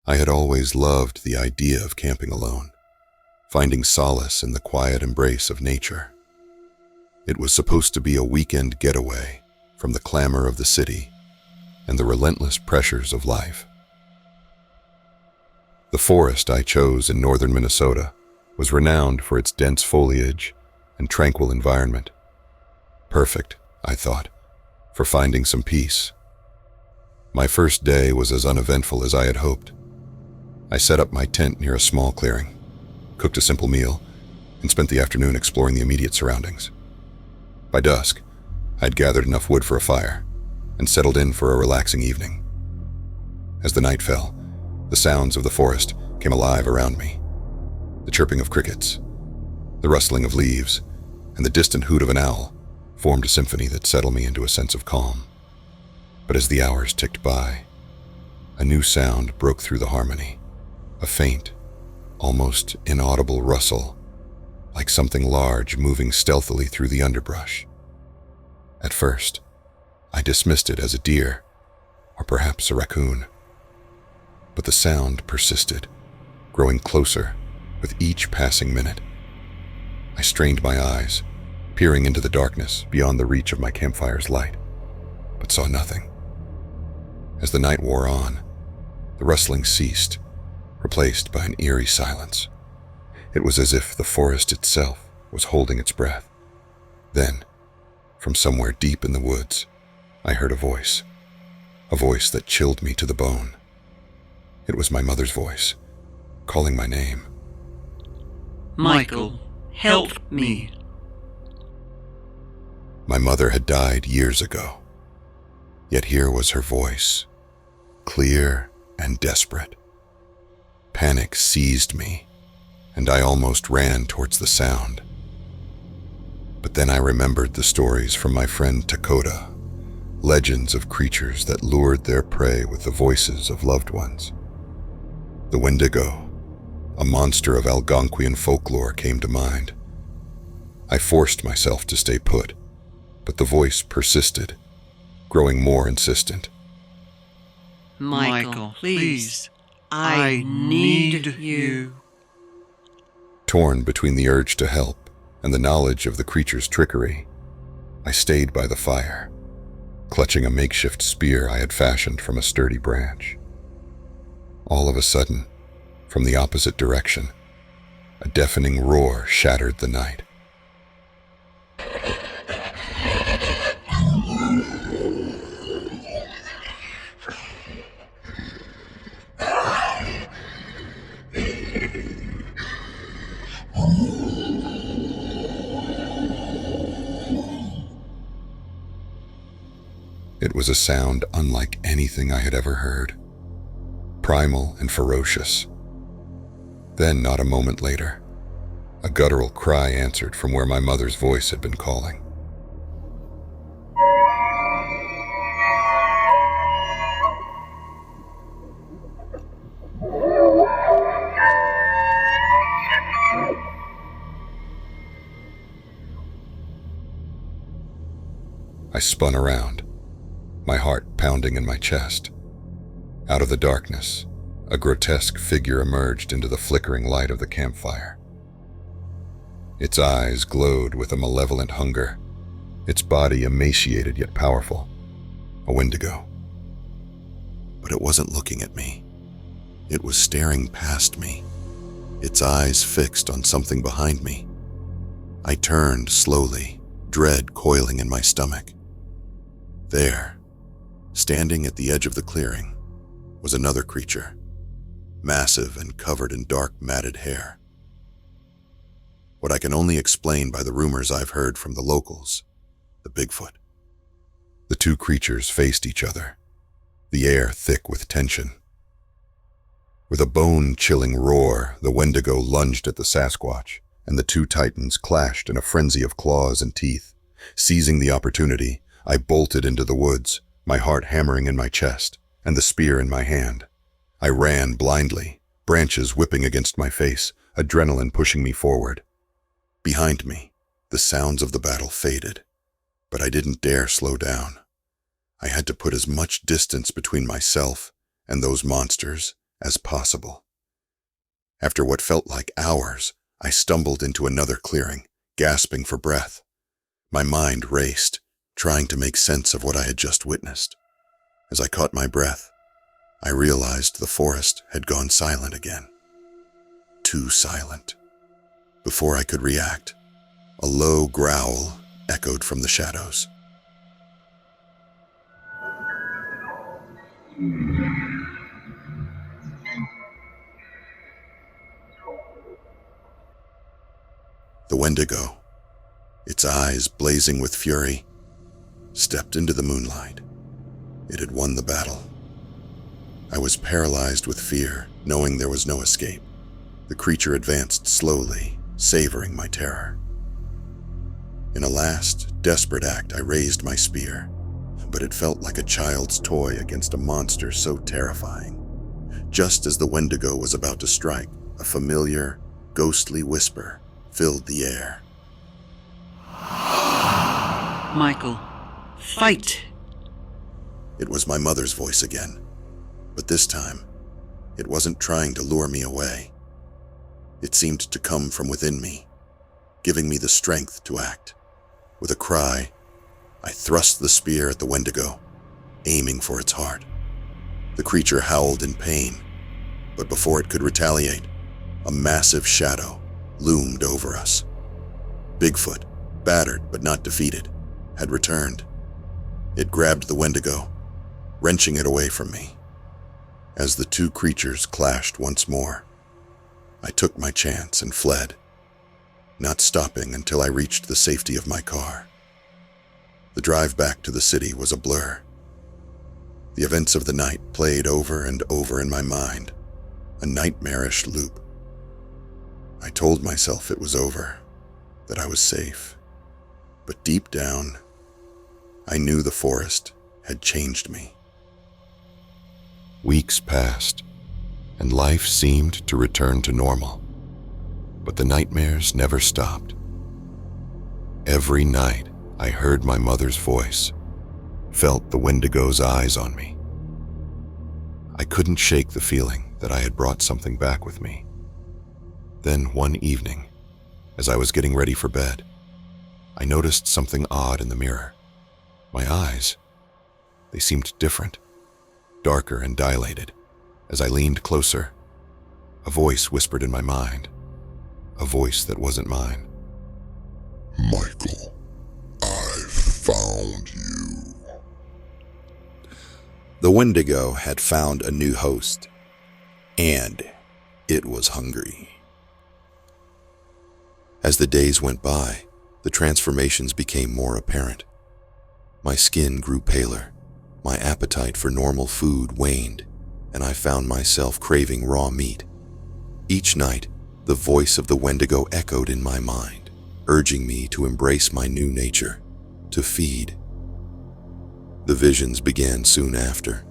I had always loved the idea of camping alone, finding solace in the quiet embrace of nature. It was supposed to be a weekend getaway from the clamor of the city and the relentless pressures of life. The forest I chose in northern Minnesota was renowned for its dense foliage and tranquil environment. Perfect, I thought, for finding some peace. My first day was as uneventful as I had hoped. I set up my tent near a small clearing, cooked a simple meal, and spent the afternoon exploring the immediate surroundings. By dusk, I had gathered enough wood for a fire and settled in for a relaxing evening. As the night fell, the sounds of the forest came alive around me. The chirping of crickets, the rustling of leaves, and the distant hoot of an owl formed a symphony that settled me into a sense of calm. But as the hours ticked by, a new sound broke through the harmony, a faint, almost inaudible rustle, like something large moving stealthily through the underbrush. At first, I dismissed it as a deer, or perhaps a raccoon. But the sound persisted, growing closer with each passing minute. I strained my eyes, peering into the darkness beyond the reach of my campfire's light, but saw nothing. As the night wore on, the rustling ceased, replaced by an eerie silence. It was as if the forest itself was holding its breath. Then, from somewhere deep in the woods, I heard a voice that chilled me to the bone. It was my mother's voice, calling my name. Michael, help me. My mother had died years ago, yet here was her voice, clear and desperate. Panic seized me, and I almost ran towards the sound. But then I remembered the stories from my friend Dakota, legends of creatures that lured their prey with the voices of loved ones. The Wendigo, a monster of Algonquian folklore, came to mind. I forced myself to stay put, but the voice persisted, growing more insistent. Michael, please, I need you. Torn between the urge to help and the knowledge of the creature's trickery, I stayed by the fire, clutching a makeshift spear I had fashioned from a sturdy branch. All of a sudden, from the opposite direction, a deafening roar shattered the night. It was a sound unlike anything I had ever heard, primal and ferocious. Then, not a moment later, a guttural cry answered from where my mother's voice had been calling. I spun around, my heart pounding in my chest. Out of the darkness, a grotesque figure emerged into the flickering light of the campfire. Its eyes glowed with a malevolent hunger, its body emaciated yet powerful, a Wendigo. But it wasn't looking at me. It was staring past me, its eyes fixed on something behind me. I turned slowly, dread coiling in my stomach. There, standing at the edge of the clearing, was another creature, massive and covered in dark matted hair. What I can only explain by the rumors I've heard from the locals, the Bigfoot. The two creatures faced each other, the air thick with tension. With a bone-chilling roar, the Wendigo lunged at the Sasquatch, and the two titans clashed in a frenzy of claws and teeth. Seizing the opportunity, I bolted into the woods, my heart hammering in my chest, and the spear in my hand. I ran blindly, branches whipping against my face, adrenaline pushing me forward. Behind me, the sounds of the battle faded, but I didn't dare slow down. I had to put as much distance between myself and those monsters as possible. After what felt like hours, I stumbled into another clearing, gasping for breath. My mind raced, trying to make sense of what I had just witnessed. As I caught my breath, I realized the forest had gone silent again. Too silent. Before I could react, a low growl echoed from the shadows. The Wendigo, its eyes blazing with fury, stepped into the moonlight. It had won the battle. I was paralyzed with fear, knowing there was no escape. The creature advanced slowly, savoring my terror. In a last, desperate act, I raised my spear, but it felt like a child's toy against a monster so terrifying. Just as the Wendigo was about to strike, a familiar, ghostly whisper filled the air. Michael, fight! It was my mother's voice again, but this time, it wasn't trying to lure me away. It seemed to come from within me, giving me the strength to act. With a cry, I thrust the spear at the Wendigo, aiming for its heart. The creature howled in pain, but before it could retaliate, a massive shadow loomed over us. Bigfoot, battered but not defeated, had returned. It grabbed the Wendigo, wrenching it away from me. As the two creatures clashed once more, I took my chance and fled, not stopping until I reached the safety of my car. The drive back to the city was a blur. The events of the night played over and over in my mind, a nightmarish loop. I told myself it was over, that I was safe, but deep down, I knew the forest had changed me. Weeks passed, and life seemed to return to normal, but the nightmares never stopped. Every night, I heard my mother's voice, felt the Wendigo's eyes on me. I couldn't shake the feeling that I had brought something back with me. Then one evening, as I was getting ready for bed, I noticed something odd in the mirror. My eyes, they seemed different, darker and dilated. As I leaned closer, a voice whispered in my mind, a voice that wasn't mine. Michael, I've found you. The Wendigo had found a new host, and it was hungry. As the days went by, the transformations became more apparent. My skin grew paler, my appetite for normal food waned, and I found myself craving raw meat. Each night, the voice of the Wendigo echoed in my mind, urging me to embrace my new nature, to feed. The visions began soon after.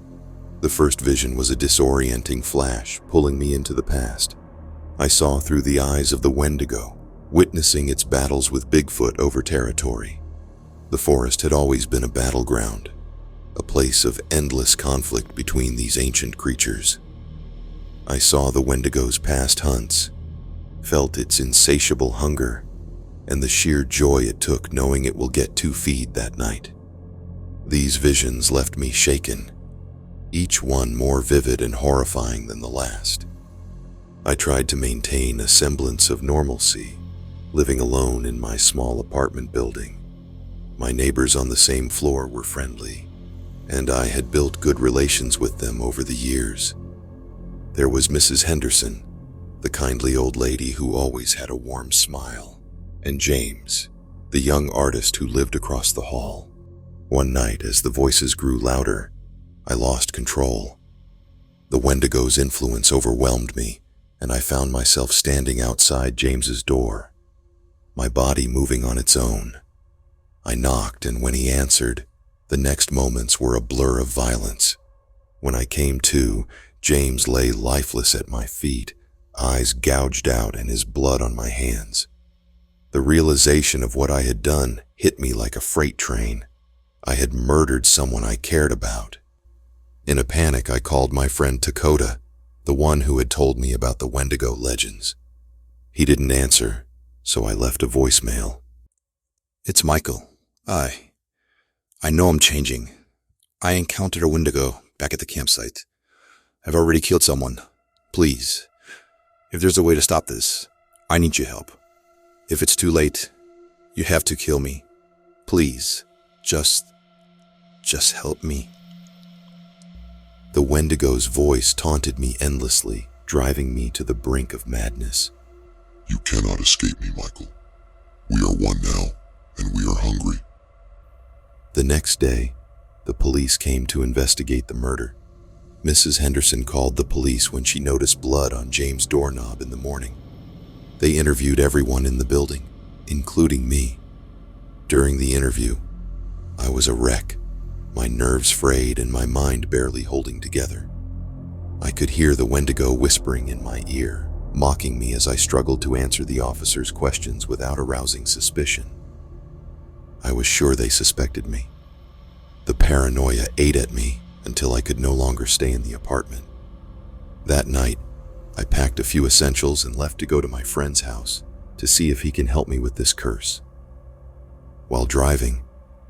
The first vision was a disorienting flash, pulling me into the past. I saw through the eyes of the Wendigo, witnessing its battles with Bigfoot over territory. The forest had always been a battleground, a place of endless conflict between these ancient creatures. I saw the Wendigo's past hunts, felt its insatiable hunger, and the sheer joy it took knowing it will get to feed that night. These visions left me shaken, each one more vivid and horrifying than the last. I tried to maintain a semblance of normalcy, living alone in my small apartment building. My neighbors on the same floor were friendly, and I had built good relations with them over the years. There was Mrs. Henderson, the kindly old lady who always had a warm smile, and James, the young artist who lived across the hall. One night, as the voices grew louder, I lost control. The Wendigo's influence overwhelmed me, and I found myself standing outside James's door, my body moving on its own. I knocked, and when he answered, the next moments were a blur of violence. When I came to, James lay lifeless at my feet, eyes gouged out and his blood on my hands. The realization of what I had done hit me like a freight train. I had murdered someone I cared about. In a panic, I called my friend Dakota, the one who had told me about the Wendigo legends. He didn't answer, so I left a voicemail. "It's Michael. I know I'm changing. I encountered a Wendigo back at the campsite. I've already killed someone. Please, if there's a way to stop this, I need your help. If it's too late, you have to kill me. Please, just help me." The Wendigo's voice taunted me endlessly, driving me to the brink of madness. "You cannot escape me, Michael. We are one now, and we are hungry." The next day, the police came to investigate the murder. Mrs. Henderson called the police when she noticed blood on James' doorknob in the morning. They interviewed everyone in the building, including me. During the interview, I was a wreck, my nerves frayed and my mind barely holding together. I could hear the Wendigo whispering in my ear, mocking me as I struggled to answer the officers' questions without arousing suspicion. I was sure they suspected me. The paranoia ate at me until I could no longer stay in the apartment. That night, I packed a few essentials and left to go to my friend's house to see if he can help me with this curse. While driving,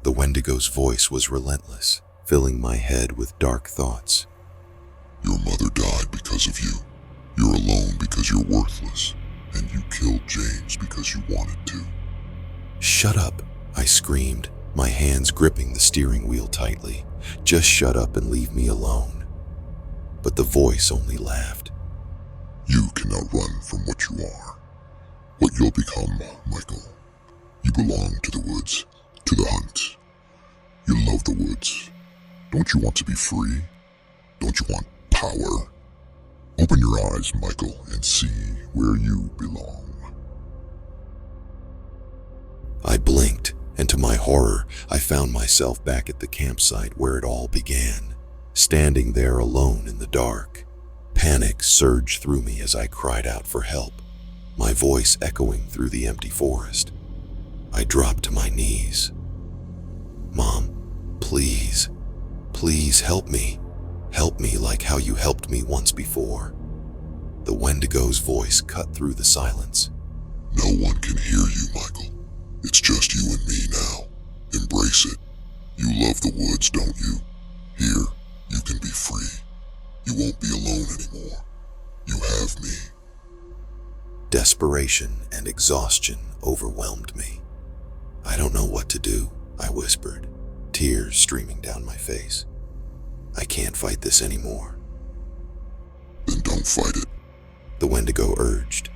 the Wendigo's voice was relentless, filling my head with dark thoughts. "Your mother died because of you. You're alone because you're worthless, and you killed James because you wanted to." "Shut up," I screamed, my hands gripping the steering wheel tightly. "Just shut up and leave me alone." But the voice only laughed. "You cannot run from what you are, what you'll become, Michael. You belong to the woods, to the hunt. You love the woods. Don't you want to be free? Don't you want power? Open your eyes, Michael, and see where you belong." I blinked, and to my horror, I found myself back at the campsite where it all began, standing there alone in the dark. Panic surged through me as I cried out for help, my voice echoing through the empty forest. I dropped to my knees. "Mom, please, please help me. Help me like how you helped me once before." The Wendigo's voice cut through the silence. "No one can hear you, Michael. It's just you and me now. Embrace it. You love the woods, don't you? Here, you can be free. You won't be alone anymore. You have me." Desperation and exhaustion overwhelmed me. "I don't know what to do," I whispered, tears streaming down my face. "I can't fight this anymore." "Then don't fight it. The Wendigo urged.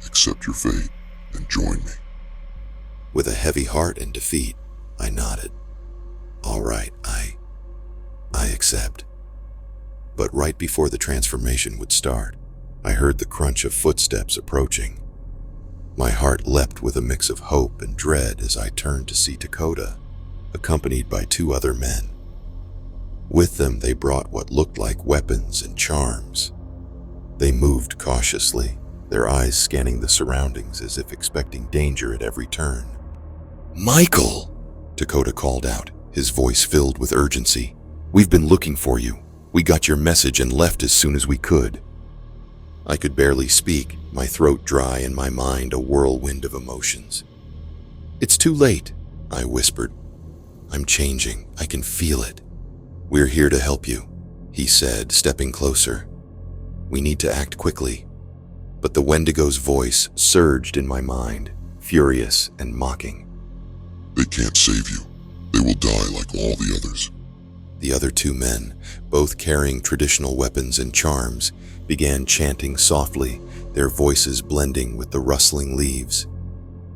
Accept your fate and join me." With a heavy heart and defeat, I nodded. "All right, I accept." But right before the transformation would start, I heard the crunch of footsteps approaching. My heart leapt with a mix of hope and dread as I turned to see Dakota, accompanied by 2 other men. With them, they brought what looked like weapons and charms. They moved cautiously, their eyes scanning the surroundings as if expecting danger at every turn. "Michael!" Dakota called out, his voice filled with urgency. "We've been looking for you. We got your message and left as soon as we could." I could barely speak, my throat dry and my mind a whirlwind of emotions. "It's too late," I whispered. "I'm changing. I can feel it." "We're here to help you," he said, stepping closer. "We need to act quickly." But the Wendigo's voice surged in my mind, furious and mocking. "They can't save you. They will die like all the others." The other 2 men, both carrying traditional weapons and charms, began chanting softly, their voices blending with the rustling leaves.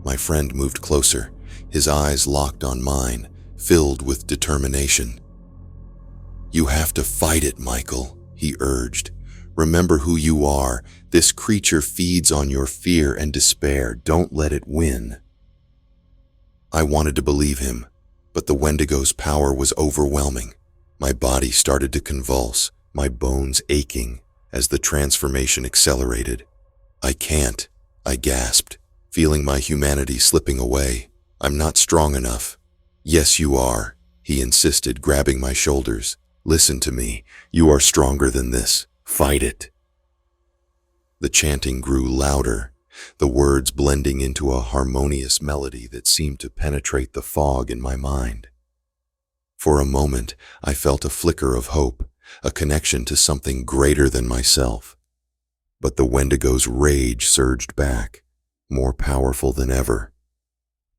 My friend moved closer, his eyes locked on mine, filled with determination. "You have to fight it, Michael," he urged. "Remember who you are. This creature feeds on your fear and despair. Don't let it win." I wanted to believe him, but the Wendigo's power was overwhelming. My body started to convulse, my bones aching as the transformation accelerated. "I can't," I gasped, feeling my humanity slipping away. "I'm not strong enough." "Yes, you are," he insisted, grabbing my shoulders. "Listen to me. You are stronger than this. Fight it." The chanting grew louder, the words blending into a harmonious melody that seemed to penetrate the fog in my mind. For a moment, I felt a flicker of hope, a connection to something greater than myself. But the Wendigo's rage surged back, more powerful than ever.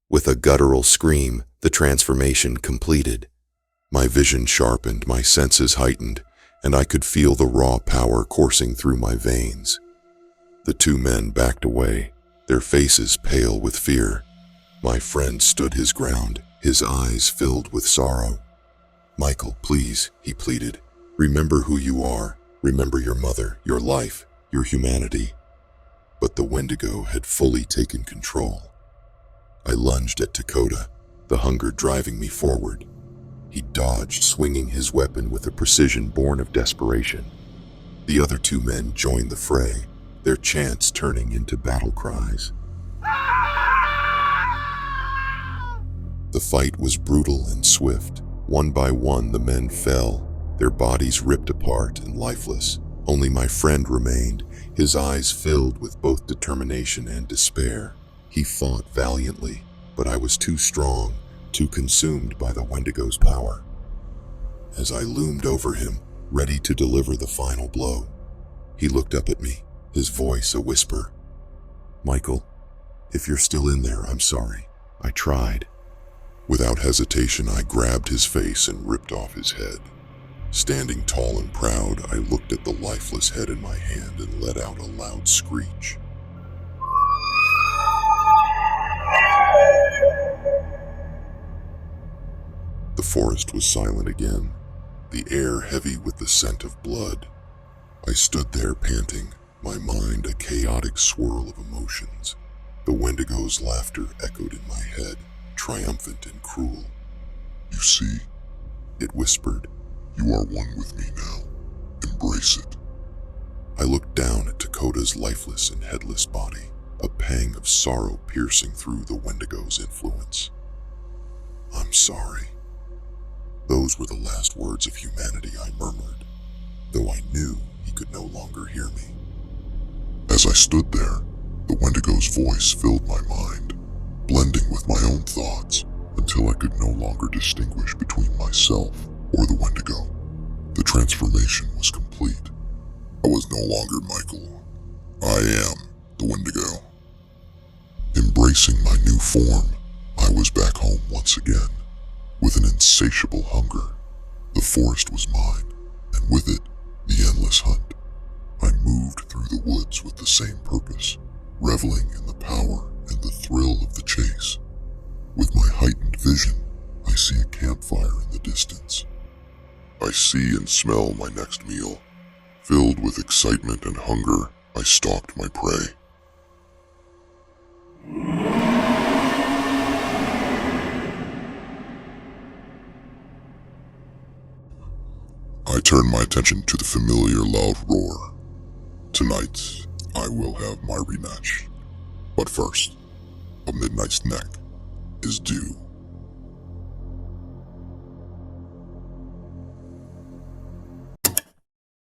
With a guttural scream, the transformation completed. My vision sharpened, my senses heightened, and I could feel the raw power coursing through my veins. The two men backed away, their faces pale with fear. My friend stood his ground, his eyes filled with sorrow. "Michael, please," he pleaded. "Remember who you are. Remember your mother, your life, your humanity." But the Wendigo had fully taken control. I lunged at Dakota, the hunger driving me forward. He dodged, swinging his weapon with a precision born of desperation. The other two men joined the fray, their chants turning into battle cries. The fight was brutal and swift. One by one, the men fell, their bodies ripped apart and lifeless. Only my friend remained, his eyes filled with both determination and despair. He fought valiantly, but I was too strong, too consumed by the Wendigo's power. As I loomed over him, ready to deliver the final blow, he looked up at me, his voice a whisper. "Michael, if you're still in there, I'm sorry. I tried." Without hesitation, I grabbed his face and ripped off his head. Standing tall and proud, I looked at the lifeless head in my hand and let out a loud screech. The forest was silent again, the air heavy with the scent of blood. I stood there panting, my mind a chaotic swirl of emotions. The Wendigo's laughter echoed in my head, triumphant and cruel. "You see," it whispered, "you are one with me now. Embrace it." I looked down at Dakota's lifeless and headless body, a pang of sorrow piercing through the Wendigo's influence. "I'm sorry." Those were the last words of humanity I murmured, though I knew he could no longer hear me. As I stood there, the Wendigo's voice filled my mind, blending with my own thoughts until I could no longer distinguish between myself or the Wendigo. The transformation was complete. I was no longer Michael. I am the Wendigo. Embracing my new form, I was back home once again, with an insatiable hunger. The forest was mine, and with it, the endless hunt. I moved through the woods with the same purpose, reveling in the power and the thrill of the chase. With my heightened vision, I see a campfire in the distance. I see and smell my next meal. Filled with excitement and hunger, I stalked my prey. I turned my attention to the familiar loud roar. Tonight, I will have my rematch. But first, a midnight's neck is due.